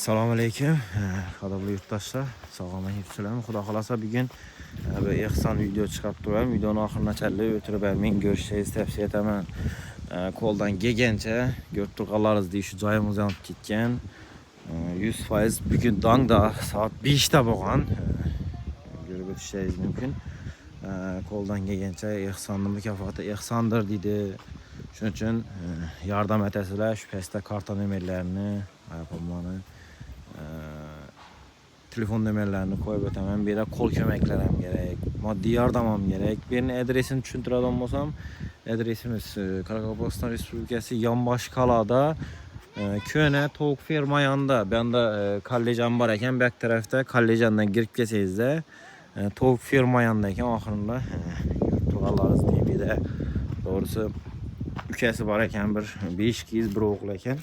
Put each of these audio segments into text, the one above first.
Assalamu alaykum. Qadrli yurtdoshlar, sog'lom yurtchilarmi? Xudo xolasa bugun bir ehson video chiqarib turibman. Videoni oxirigacha o'tirib men ko'rishingizni tavsiya etaman. Qo'ldan kelgancha ko'rib turganlaringizdek shu joyimiz yonib ketgan. 100% bugun dongda soat 5 ta bo'lgan. Ko'rib o'tishingiz mumkin. Qo'ldan kelgancha ehsonni mukofoti ehsondir deydi. Shuning uchun yordam etasizlar. Shu pastda karta nomerlarini, ayapolmani telefon nomerlerini koyup o'taman. Bir de kol kömekler ham gerek, moddiy yordam ham gerek. Birinin adresini tushuntiradigan bo'lsam, adresimiz Qoraqalpog'iston Respublikasi Yonboshqal'da Köne tavuk ferma yanında. Ben de kollejam bor ekan, bu tarafda kollejamdan girib kelsangizda tavuk ferma yanında ekan, oxirida turganlaringiz TV'de. Doğrusu ukasi bor ekan, bir 5 qiz, bir o'g'il ekan.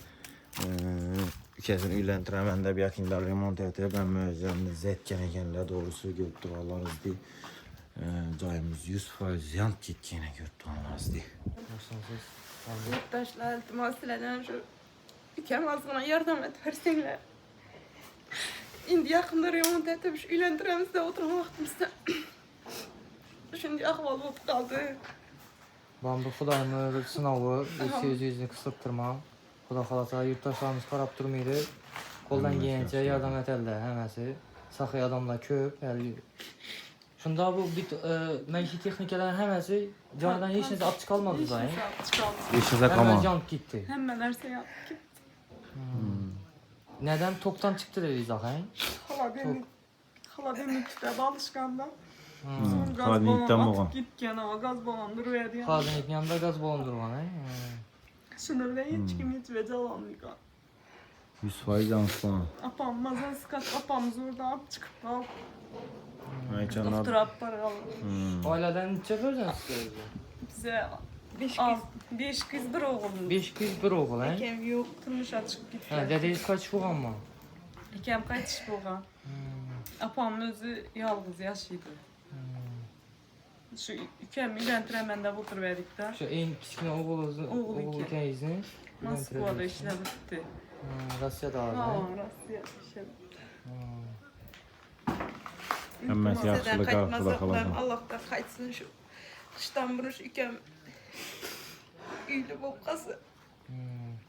Ukasini uylantiraman deb yaqinda remont etib, ben mo'jazamni zetgan ekanlar. Doğrusu ko'rib turganlaringizdek joyimiz 100% yonib ketgan ekan, ko'rib turganlaringizdek. Yurtdoshlar, iltimos sizlardan shu ukam ozgina yordam etib bersanglar. Endi yaqinda remont etib shu uylantiramiz deb o'tirgan vaqtimizda shunday ahvol bo'lib qoldi. Ben bu Xudoning bir sinovi, o'zingizni qistirtirma. Xudo xolasa yurtdoshlarimiz qarab turmaydi. Qo'ldan kelgancha yordam etadilar hammasi. Saxiy odamlar ko'p. Shunda bu bit maishiy texnikalar hammasi jonidan hech narsa olib chiqolmadi zo'y. Ishida qolmadi. Jon ketdi. Hamma narsa yonib ketdi. Neden tokdan çıktı dediniz akayın? Xolodilnikda balishganda. Xolodilnikdan bo'lgan. Ketgan, gaz balon durverdi. Xolodilnikning yanında gaz balon durgan, Shuni bilan hech kim yetib jalonlik. 100% yonib. Apam mazan skat apamiz orada olib chiqib qoldi. Ayçanlar. Doktorab borgan. Oiladan necha farzandsizlar? Bize 5 kız bir oğlum. 5 kız bir o'g'il, Ekem yok, turmushga chiqib ketdi. Ha, dadingiz kaçış bo'lganmi? Ekem qaytish bo'lgan. Apam o'zi yolg'iz yashaydi. Shu ukam uylantiraman deb o'tiribdik-da. Şu en kichkina o'g'il ekangizni Moskvada ishlab o'tdi. Rossiyada hozir. Ha, Rossiya ishlab. Hammasi yaxshilik Xudo xolasa. Allohga qaytsin shu. Qishdan burish ukam uyli bo'lib qolsa.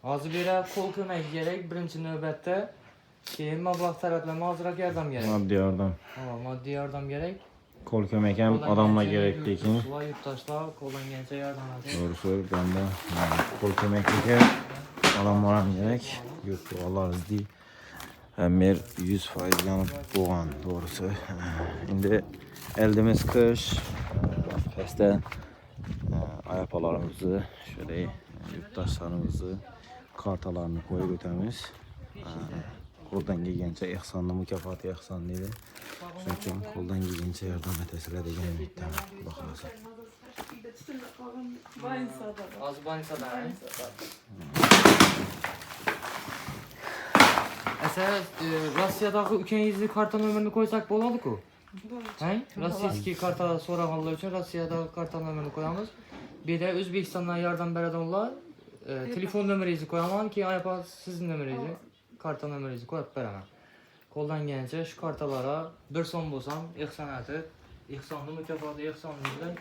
Hozir bera qo'l ko'mak kerak birinchi navbatda. Keyin mablag' taraflama ozroq yordam kerak. Moddiy yordam. Ha, moddiy yordam kerak. Kol kömek hem adamla gerek lekin. Yurtdoshlar qo'ldan kelgancha yordam beradi. Doğrusu ben de kol kömeklik adamlar ham gerek. Yok Allah'ız değil. Mer 100% yanıp boğan doğrusu. Şimdi eldimiz kış. Feste ayapalarımızı şöyle yurttaşlarımızı kartalarını koyup ötemiz. Koldan gelgençe ehsanlı mükafatı ehsan dedi. Şunun için koldan gelgençe yardım etesiyle de gene bittim. Bakalım. Hozir banisada. Esas Rossiyadagi ukangizni karta nomerini qo'ysak bo'ladi-ku? Ha? Rossiyskiy karta so'raganlar uchun Rossiyadagi karta nomerini qo'yamiz. Bir de O'zbekistondan yordam beradiganlar telefon nomeringizni qo'yaman, keyin ayapa sizning nomeringizni, karta nomeringizni qo'yib beraman. Qo'ldan kelgancha shu kartalara 1 so'm bo'lsam, ehson etib, ehsonni mukofoti ehsonni bilan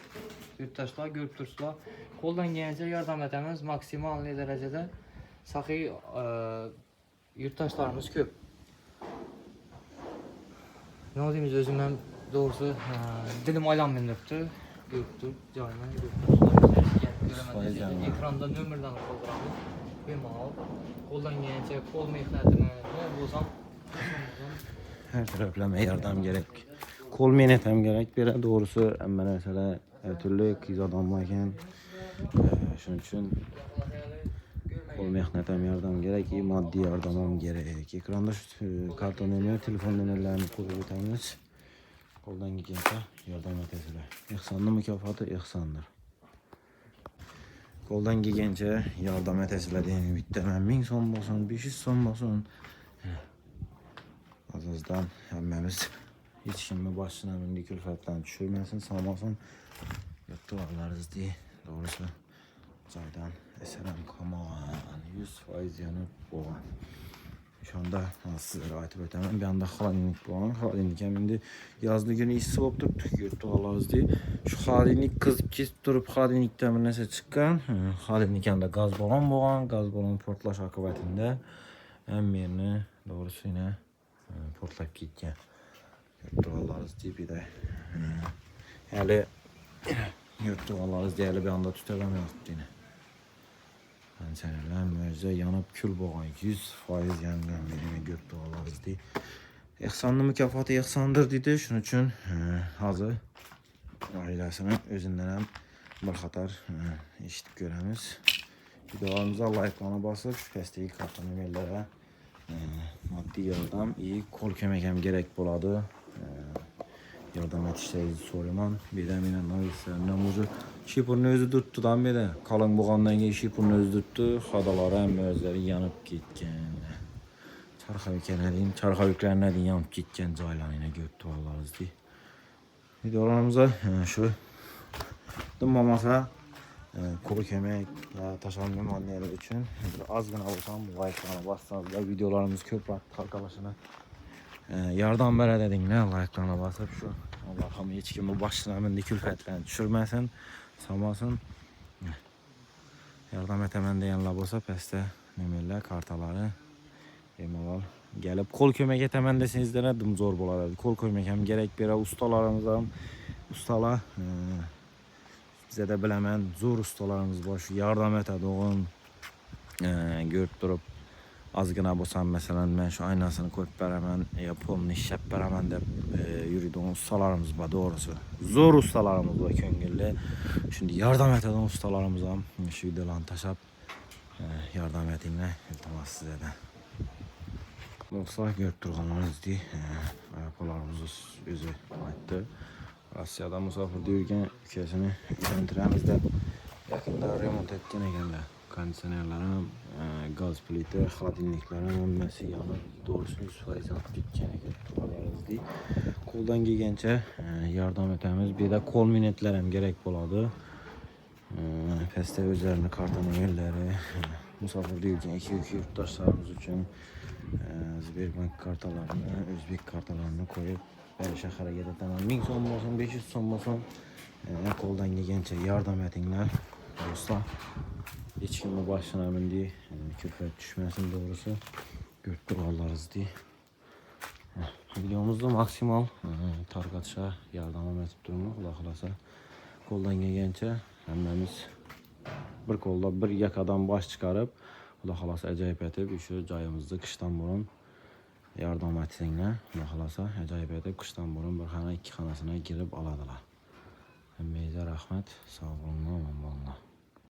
yurtdoshlar ko'rib turibsizlar. Qo'ldan kelgancha yordam etamiz maksimal darajada. Saxiy yurtdoshlarimiz ko'p. Ne deyimiz o'zim ham doğrusu dilim aylanmayapti. Ko'pdir, joyman ko'raman. Ekranda nomerdan qo'ldiramiz. Bemalol qo'ldan kelgancha qo'l mehnatini bo'lsam Her taraflama yardım gerek. Kol menet hem gerek. Bir doğrusu ama mesela her türlü kız adam varken şunun için kol mehnat hem yardım gerek. Maddi yardım hem gerek. Ekranda şu karton numara, telefon numaralarını koyup ötemiz. Koldan gidince yardım etesiyle. İhsanlı mükafatı ihsandır. Koldan gidince yardım etesiyle diyeni bitti. 1000 son olsun, 500 son olsun. Azizdan hemmemiz hiç kimi başına bindi külfetlen düşürmesin, salmasın. Yurtduvarlarız diye doğrusu Zaydan eserem kaman 100% yanıp boğan. Şu anda sizlere aytib o'taman. Bir anda xaladinlik bo'lgan. Xaladinlik ham endi yozgi kuni issiq bo'lib turibdi. Yurtib deydi. Şu xaladinlik qizib kesib turib, xaladinlikdan bir narsa chiqqan. Xaladinlikda gaz bo'lgan. Gaz balon portlash oqibatida hamma yerni doğrusu yine portlab ketgan. Yurtib deydi bir de. Hali yurtib deyli bir anda tutamayapti yine. Hançələr möcüzə yanıb kül boğan 100% yanğın birimi gördü olarız deyib. İhsanlı mükafatı ihsandır dedi. Şunun üçün hazır ailəsinin özündən həm bir xatar eşitib görəmiz. Videolarımıza like'larına basıb şu xəstəlik kartın nömrələrə maddi yardım, iyi kol kömək həm gerek boladı. Yardım etişləyici Soliman bir də minənlər istəyirəm ucu şipurun özü tuttu da bir də qalın boğandan ki şipurun özü tuttu. Xadaları həm özləri yanıb getgən. Çarxavüklərin nədir yanıb getgən caylarını yine gördü vallahi deyib. Videolarımıza şu dınmamasa kol kömək ya taşanmam anlayarı üçün az qına olsam like'larına bassanız da videolarımız köp attık arkadaşına. Yardım bərə dedinlə like'larına basıb şu Allah'ım hiç kim bu başına məndə külfətlərini düşürməsin, samasın. Yardım etəmən deyənlər olsa pəstə nömrələr, kartaları email gəlib kol kömək etəmən də sizlərə dım zor boladı. Kol kömək həm gerek bir ustalarımıza, ustalar bizə də biləmən zor ustalarımız var. Şu yardım etədiğin görüb durub azgına bolsam məsələn mən şu aynasını koyub bərəmən ya polunu işləb bərəmən də yürüdüğün ustalarımız var doğrusu. Zor ustalarımız var köngülli. Şimdi yardım etədiğin ustalarımıza şu videolarını taşab yardım edinlə iltimas sizə də. Olsa görüb durğanlarınız deyil. Ayaqqalarımız özü aytdı. Rusiyada musafir deyirkən ülkəsini yönətirəmizdə yakında remont etken egenler. Kondisionerlerin, gaz pliti, xaladinliklerin önməsi yanıb doğrusu 100% yanıb getken egenlərimiz deyil. Koldan gelgence yardım etəmiz. Bir de kol minetlərəm gerek boladı. Pəstə özlərini kartanın yerləri musafir deyirkən iki yurttaşlarımız üçün Sberbank kartalarını, Özbek kartalarını koyup bəlkə xərəkət etəməm. 1000 son olsun, 500 son olsun. Koldan gelgence yardım edinlər. Dostlar, hiç kimə başına bindi, külfət düşməsin doğrusu. Görüb allarız deyil. Videomuzda maksimal tarqatışa yardıma etib durmaq. Xulasa koldan gelgence həmməmiz bir kolda bir yakadan baş çıxarıb xulasa əcayib etib şu cayımızda qışdan burun yardım etsinlər. Xulasa əcayib etib qışdan burun bir xana iki xanasına girib aladılar. Həmməyizə rəhmət, sağ olun, aman olun.